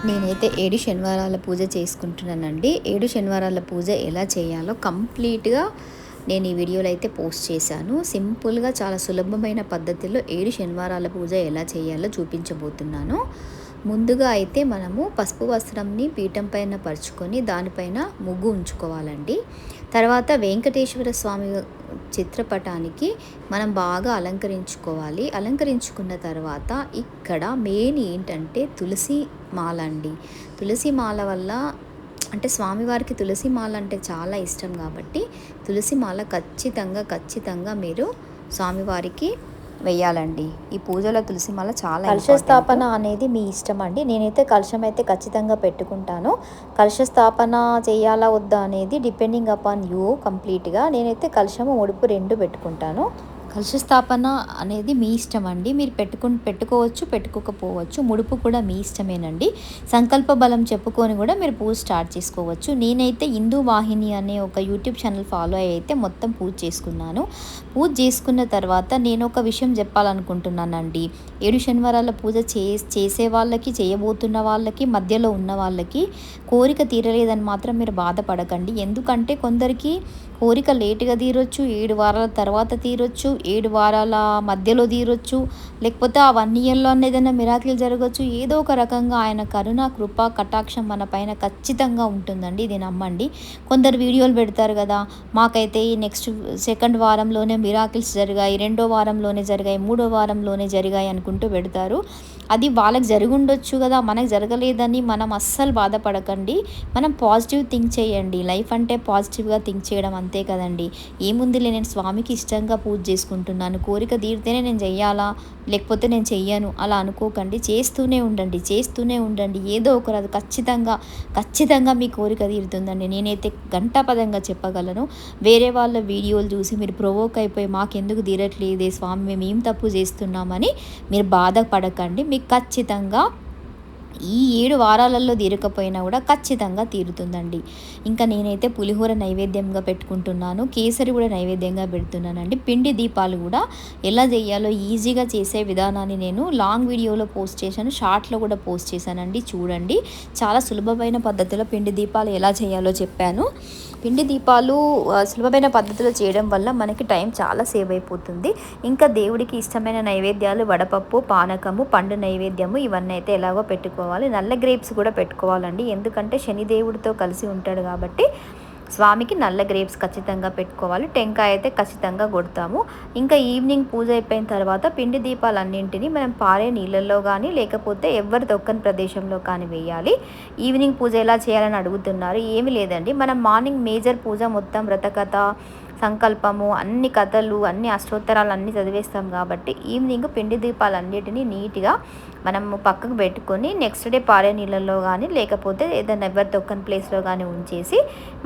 నేనైతే 7 శనివారాల పూజ చేసుకుంటున్నానండి. 7 శనివారాల పూజ ఎలా చేయాలో కంప్లీట్‌గా నేను ఈ వీడియోలో అయితే పోస్ట్ చేశాను. సింపుల్‌గా చాలా సులభమైన పద్ధతిలో 7 శనివారాల పూజ ఎలా చేయాలో చూపించబోతున్నాను. ముందుగా అయితే మనము పసుపు వస్త్రంని పీఠం పైన పరుచుకొని దానిపైన ముగ్గు ఉంచుకోవాలండి. తర్వాత వెంకటేశ్వర స్వామి చిత్రపటానికి మనం బాగా అలంకరించుకోవాలి. అలంకరించుకున్న తర్వాత ఇక్కడ మెయిన్ ఏంటంటే తులసి మాల అండి. తులసి మాల వల్ల అంటే స్వామివారికి తులసి మాల అంటే చాలా ఇష్టం కాబట్టి తులసి మాల ఖచ్చితంగా మీరు స్వామివారికి వెయ్యాలండి. ఈ పూజలో తులసి మాల చాలా కలశ స్థాపన అనేది మీ ఇష్టం అండి. నేనైతే కలశం అయితే ఖచ్చితంగా పెట్టుకుంటాను. కలశ స్థాపన చేయాలా వద్దా అనేది డిపెండింగ్ అపాన్ యూ కంప్లీట్గా. నేనైతే కలశము ముడుపు 2 పెట్టుకుంటాను. కలశ స్థాపన అనేది మీ ఇష్టం అండి. మీరు పెట్టుకోవచ్చు, పెట్టుకోకపోవచ్చు. ముడుపు కూడా మీ ఇష్టమేనండి. సంకల్ప బలం చెప్పుకొని కూడా మీరు పూజ స్టార్ట్ చేసుకోవచ్చు. నేనైతే హిందూ వాహిని అనే ఒక యూట్యూబ్ ఛానల్ ఫాలో అయితే మొత్తం పూజ చేసుకున్నాను. పూజ చేసుకున్న తర్వాత నేను ఒక విషయం చెప్పాలనుకుంటున్నానండి. 7 శనివారాల పూజ చేసే వాళ్ళకి, చేయబోతున్న వాళ్ళకి, మధ్యలో ఉన్న వాళ్ళకి కోరిక తీరలేదని మాత్రం మీరు బాధపడకండి. ఎందుకంటే కొందరికి కోరిక లేటుగా తీరొచ్చు, 7 వారాల తర్వాత తీరొచ్చు, 7 వారాల మధ్యలో తీరొచ్చు, లేకపోతే ఆ 1 ఇయర్లో ఏదైనా మిరాకిల్ జరగచ్చు. ఏదో ఒక రకంగా ఆయన కరుణ, కృప, కటాక్షం మన పైన ఖచ్చితంగా ఉంటుందండి. ఇది నమ్మండి. కొందరు వీడియోలు పెడతారు కదా, మాకైతే ఈ నెక్స్ట్ సెకండ్ వారంలోనే మిరాకిల్స్ జరిగాయి, 2వ వారంలోనే జరిగాయి, 3వ వారంలోనే జరిగాయి అనుకుంటూ పెడతారు. అది వాళ్ళకి జరిగి ఉండొచ్చు కదా, మనకు జరగలేదని మనం అస్సలు బాధపడకండి. మనం పాజిటివ్ థింక్ చేయండి. లైఫ్ అంటే పాజిటివ్గా థింక్ చేయడం అంతే కదండి. ఏముందిలే, నేను స్వామికి ఇష్టంగా పూజ చేసుకుంటున్నాను, కోరిక తీరితేనే నేను చెయ్యాలా, లేకపోతే నేను చెయ్యను అలా అనుకోకండి. చేస్తూనే ఉండండి. ఏదో ఒకరు అది ఖచ్చితంగా మీ కోరిక తీరుతుందండి. నేనైతే ఘంటాపదంగా చెప్పగలను. వేరే వాళ్ళ వీడియోలు చూసి మీరు ప్రొవోక్ అయిపోయి మాకెందుకు తీరట్లేదే స్వామి, మేము ఏం తప్పు చేస్తున్నామని మీరు బాధపడకండి. మీకు ఖచ్చితంగా ఈ 7 వారాలలో తీరకపోయినా కూడా ఖచ్చితంగా తీరుతుందండి. ఇంకా నేనైతే పులిహోర నైవేద్యంగా పెట్టుకుంటున్నాను, కేసరి కూడా నైవేద్యంగా పెడుతున్నానండి. పిండి దీపాలు కూడా ఎలా చేయాలో ఈజీగా చేసే విధానాన్ని నేను లాంగ్ వీడియోలో పోస్ట్ చేశాను, షార్ట్లో కూడా పోస్ట్ చేశానండి. చూడండి, చాలా సులభమైన పద్ధతిలో పిండి దీపాలు ఎలా చేయాలో చెప్పాను. పిండి దీపాలు సులభమైన పద్ధతిలో చేయడం వల్ల మనకి టైం చాలా సేవ్ అయిపోతుంది. ఇంకా దేవుడికి ఇష్టమైన నైవేద్యాలు వడపప్పు, పానకము, పండు నైవేద్యము ఇవన్నీ అయితే ఎలాగో పెట్టుకోవాలి. నల్ల గ్రేప్స్ కూడా పెట్టుకోవాలండి. ఎందుకంటే శనిదేవుడితో కలిసి ఉంటాడు కాబట్టి స్వామికి నల్ల గ్రేప్స్ ఖచ్చితంగా పెట్టుకోవాలి. టెంకాయ అయితే ఖచ్చితంగా కొడతాము. ఇంకా ఈవినింగ్ పూజ అయిపోయిన తర్వాత పిండి దీపాలన్నింటినీ మనం పారే నీళ్ళల్లో కానీ లేకపోతే ఎవరు దొక్కని ప్రదేశంలో కానీ వేయాలి. ఈవినింగ్ పూజ ఎలా చేయాలని అడుగుతున్నారు. ఏమీ లేదండి, మనం మార్నింగ్ మేజర్ పూజ మొత్తం వ్రతకథ, సంకల్పము, అన్ని కథలు, అన్ని అష్టోత్తరాలు అన్నీ చదివేస్తాం కాబట్టి ఈవినింగ్ పిండి దీపాలన్నిటినీ నీట్గా మనము పక్కకు పెట్టుకొని నెక్స్ట్ డే పారే నీళ్ళల్లో కానీ లేకపోతే ఏదైనా ఎవరి తొక్కని ప్లేస్లో కానీ ఉంచేసి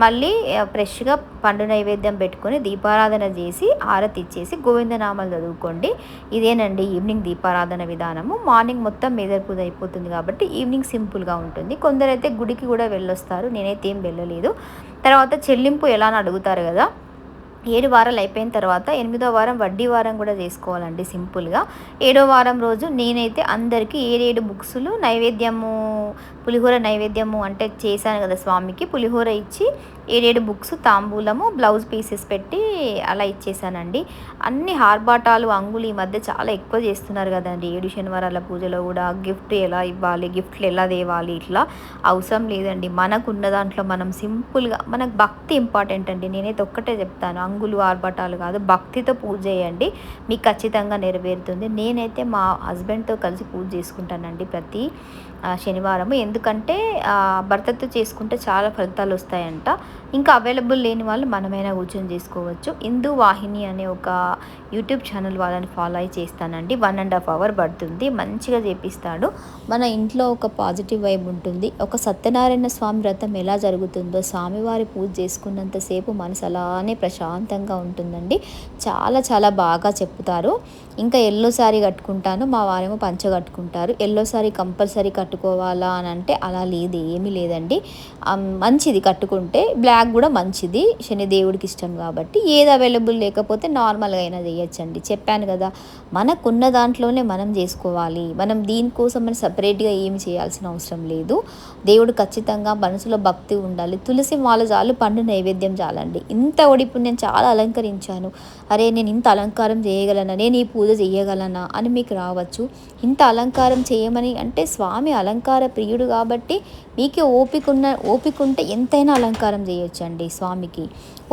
మళ్ళీ ఫ్రెష్గా పండు నైవేద్యం పెట్టుకొని దీపారాధన చేసి హారతి ఇచ్చేసి గోవిందనామాలు చదువుకోండి. ఇదేనండి ఈవినింగ్ దీపారాధన విధానము. మార్నింగ్ మొత్తం మేజర్ పూజ అయిపోతుంది కాబట్టి ఈవినింగ్ సింపుల్గా ఉంటుంది. కొందరైతే గుడికి కూడా వెళ్ళొస్తారు, నేనైతే ఏం వెళ్ళలేదు. తర్వాత చెల్లింపు ఎలా అని అడుగుతారు కదా. 7 వారాలు అయిపోయిన తర్వాత 8వ వారం వడ్డీ వారం కూడా చేసుకోవాలండి సింపుల్గా. 7వ వారం రోజు నేనైతే అందరికీ 7 బుక్సులు నైవేద్యము, పులిహోర నైవేద్యము అంటే చేశాను కదా స్వామికి, పులిహోర ఇచ్చి 7 బుక్స్, తాంబూలము, బ్లౌజ్ పీసెస్ పెట్టి అలా ఇచ్చేసానండి. అన్ని హార్బాటాలు, అంగులు ఈ మధ్య చాలా ఎక్కువ చేస్తున్నారు కదండి. 7 శనివారాల పూజలో కూడా గిఫ్ట్ ఎలా ఇవ్వాలి, గిఫ్ట్లు ఎలా తేవాలి, ఇట్లా అవసరం లేదండి. మనకున్న దాంట్లో మనం సింపుల్గా, మనకు భక్తి ఇంపార్టెంట్ అండి. నేనైతే ఒక్కటే చెప్తాను, అంగులు ఆర్భటాలు కాదు, భక్తితో పూజ చేయండి, మీకు ఖచ్చితంగా నెరవేరుతుంది. నేనైతే మా హస్బెండ్తో కలిసి పూజ చేసుకుంటానండి ప్రతి శనివారము. ఎందుకంటే భర్తతో చేసుకుంటే చాలా ఫలితాలు వస్తాయంట. ఇంకా అవైలబుల్ లేని వాళ్ళు మనమైనా కూర్చొని చేసుకోవచ్చు. హిందూ వాహిని అనే ఒక యూట్యూబ్ ఛానల్ వాళ్ళని ఫాలో అయి చేస్తానండి. 1.5 అవర్ పడుతుంది, మంచిగా చేపిస్తాడు. మన ఇంట్లో ఒక పాజిటివ్ వైబ్ ఉంటుంది. ఒక సత్యనారాయణ స్వామి వ్రతం ఎలా జరుగుతుందో స్వామివారి పూజ చేసుకున్నంతసేపు మనసు అలానే ప్రశాంతంగా ఉంటుందండి. చాలా బాగా చెప్తారు. ఇంకా ఎల్లో శారీ కట్టుకుంటాను, మా వారేమో పంచ కట్టుకుంటారు. ఎల్లో శారీ కంపల్సరీ కట్టుకుంటారు. కట్టుకోవాలా అని అంటే అలా లేదు, ఏమీ లేదండి. మంచిది కట్టుకుంటే, బ్లాక్ కూడా మంచిది, శనిదేవుడికి ఇష్టం కాబట్టి. ఏది అవైలబుల్ లేకపోతే నార్మల్గా అయినా చేయొచ్చండి. చెప్పాను కదా, మనకున్న దాంట్లోనే మనం చేసుకోవాలి. మనం దీనికోసం మనం సపరేట్గా ఏమి చేయాల్సిన అవసరం లేదు. దేవుడు ఖచ్చితంగా మనసులో భక్తి ఉండాలి. తులసి మాల చాలు, పండు నైవేద్యం చాలండి. ఇంత ఇప్పుడు నేను చాలా అలంకరించాను, అరే నేను ఇంత అలంకారం చేయగలనా, నేను ఈ పూజ చేయగలనా అని మీకు రావచ్చు. ఇంత అలంకారం చేయమని అంటే స్వామి అలంకార ప్రియుడు కాబట్టి మీకే ఓపిక ఉంటే ఎంతైనా అలంకారం చేయొచ్చండి స్వామికి.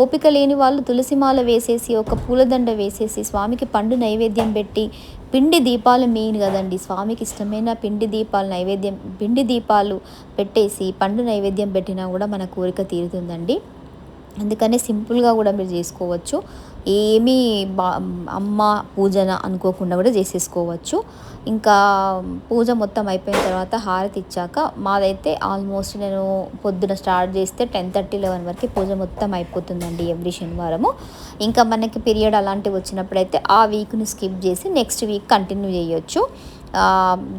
ఓపిక లేని వాళ్ళు తులసిమాల వేసేసి, ఒక పూలదండ వేసేసి, స్వామికి పండు నైవేద్యం పెట్టి, పిండి దీపాలు మెయిన్ కదండి, స్వామికి ఇష్టమైన పిండి దీపాలు నైవేద్యం, పిండి దీపాలు పెట్టేసి పండు నైవేద్యం పెట్టినా కూడా మన కోరిక తీరుతుందండి. అందుకనే సింపుల్గా కూడా మీరు చేసుకోవచ్చు. ఏమీ అమ్మ పూజన అనుకోకుండా కూడా చేసేసుకోవచ్చు. ఇంకా పూజ మొత్తం అయిపోయిన తర్వాత హారతి ఇచ్చాక, మాదైతే ఆల్మోస్ట్ నేను పొద్దున స్టార్ట్ చేస్తే 10:30, 11 వరకు పూజ మొత్తం అయిపోతుందండి ఎవ్రీ శనివారము. ఇంకా మనకి పీరియడ్ అలాంటివి వచ్చినప్పుడైతే ఆ వీక్ని స్కిప్ చేసి నెక్స్ట్ వీక్ కంటిన్యూ చేయొచ్చు.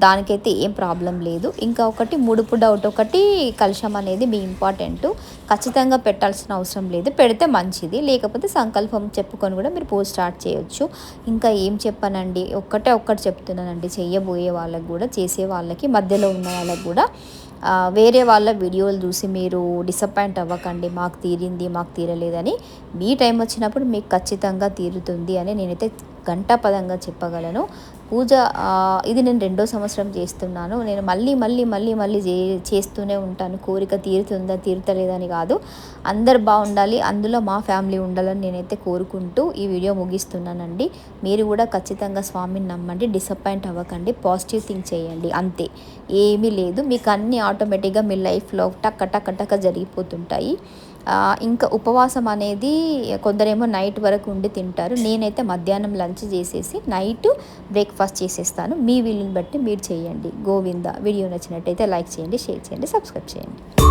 దానికైతే ఏం ప్రాబ్లం లేదు. ఇంకా ఒకటి ముడుపు డౌట్, ఒకటి కలశం అనేది మీ ఇంపార్టెంట్. ఖచ్చితంగా పెట్టాల్సిన అవసరం లేదు, పెడితే మంచిది. లేకపోతే సంకల్పం చెప్పుకొని కూడా మీరు పూజ స్టార్ట్ చేయొచ్చు. ఇంకా ఏం చెప్పానండి, ఒక్కటి చెప్తున్నానండి, చెయ్యబోయే వాళ్ళకి కూడా, చేసే వాళ్ళకి, మధ్యలో ఉన్న వాళ్ళకి కూడా. వేరే వాళ్ళ వీడియోలు చూసి మీరు డిసప్పాయింట్ అవ్వకండి, మాకు తీరింది మాకు తీరలేదని. మీ టైం వచ్చినప్పుడు మీకు ఖచ్చితంగా తీరుతుంది అని నేనైతే ఘంటాపదంగా చెప్పగలను. పూజ ఇది నేను 2వ సంవత్సరం చేస్తున్నాను. నేను మళ్ళీ చేస్తూనే ఉంటాను. కోరిక తీరుతుందా తీరుతలేదని కాదు, అందరు బాగుండాలి, అందులో మా ఫ్యామిలీ ఉండాలని నేనైతే కోరుకుంటూ ఈ వీడియో ముగిస్తున్నానండి. మీరు కూడా ఖచ్చితంగా స్వామిని నమ్మండి, డిసప్పాయింట్ అవ్వకండి, పాజిటివ్ థింక్ చేయండి, అంతే, ఏమీ లేదు. మీకు అన్నీ ఆటోమేటిక్గా మీ లైఫ్లో టక్క జరిగిపోతుంటాయి. ఇంకా ఉపవాసం అనేది కొందరేమో నైట్ వరకు ఉండి తింటారు. నేనైతే మధ్యాహ్నం లంచ్ చేసేసి నైట్ బ్రేక్ఫాస్ట్ చేసేస్తాను. మీ వీలుని బట్టి మీరు చేయండి. గోవింద. వీడియో నచ్చినట్టయితే లైక్ చేయండి, షేర్ చేయండి, సబ్స్క్రైబ్ చేయండి.